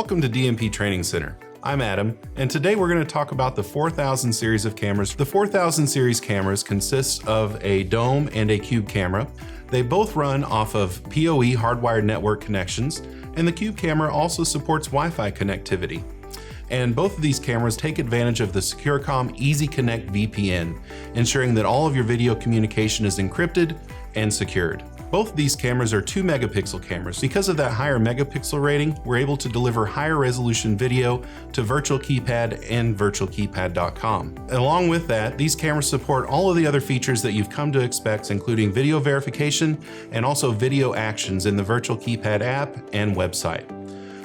Welcome to DMP Training Center. I'm Adam, and today we're going to talk about the 4000 series of cameras. The 4000 series cameras consist of a dome and a cube camera. They both run off of PoE hardwired network connections, and the cube camera also supports Wi-Fi connectivity. And both of these cameras take advantage of the Securecom Easy Connect VPN, ensuring that all of your video communication is encrypted and secured. Both of these cameras are 2 megapixel cameras. Because of that higher megapixel rating, we're able to deliver higher resolution video to Virtual Keypad and virtualkeypad.com. Along with that, these cameras support all of the other features that you've come to expect, including video verification and also video actions in the Virtual Keypad app and website.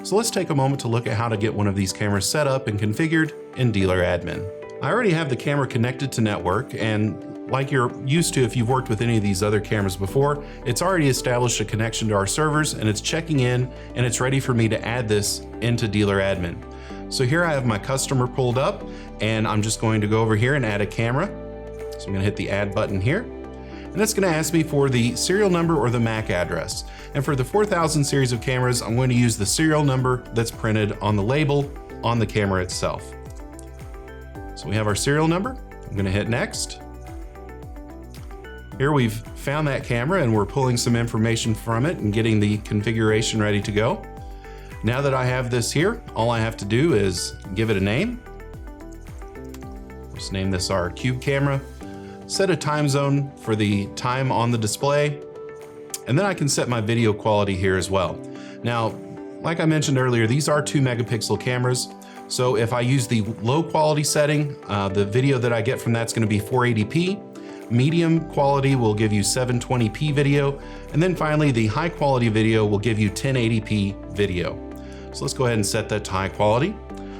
So let's take a moment to look at how to get one of these cameras set up and configured in Dealer Admin. I already have the camera connected to network, and like you're used to if you've worked with any of these other cameras before, it's already established a connection to our servers and it's checking in and it's ready for me to add this into Dealer Admin. So here I have my customer pulled up and I'm just going to go over here and add a camera. So I'm going to hit the add button here. And it's going to ask me for the serial number or the MAC address. And for the 4000 series of cameras, I'm going to use the serial number that's printed on the label on the camera itself. So we have our serial number. I'm going to hit next. Here we've found that camera and we're pulling some information from it and getting the configuration ready to go. Now that I have this here, all I have to do is give it a name. Let's name this our cube camera. Set a time zone for the time on the display. And then I can set my video quality here as well. Now, like I mentioned earlier, these are 2 megapixel cameras. So if I use the low quality setting, the video that I get from that's going to be 480p. Medium quality will give you 720p video, and then finally the high quality video will give you 1080p video. So let's go ahead and set that to high quality.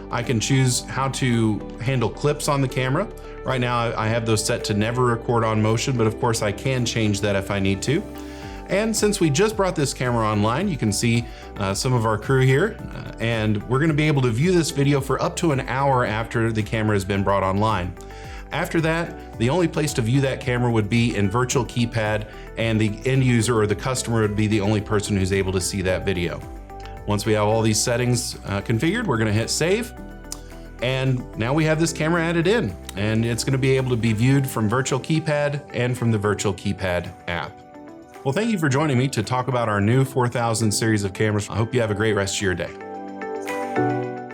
I can choose how to handle clips on the camera. Right now I have those set to never record on motion, but of course I can change that if I need to. And since we just brought this camera online, you can see some of our crew here, and we're going to be able to view this video for up to an hour after the camera has been brought online. After that, the only place to view that camera would be in Virtual Keypad, and the end user or the customer would be the only person who's able to see that video. Once we have all these settings configured, we're going to hit save. And now we have this camera added in, and it's going to be able to be viewed from Virtual Keypad and from the Virtual Keypad app. Well, thank you for joining me to talk about our new 4000 series of cameras. I hope you have a great rest of your day.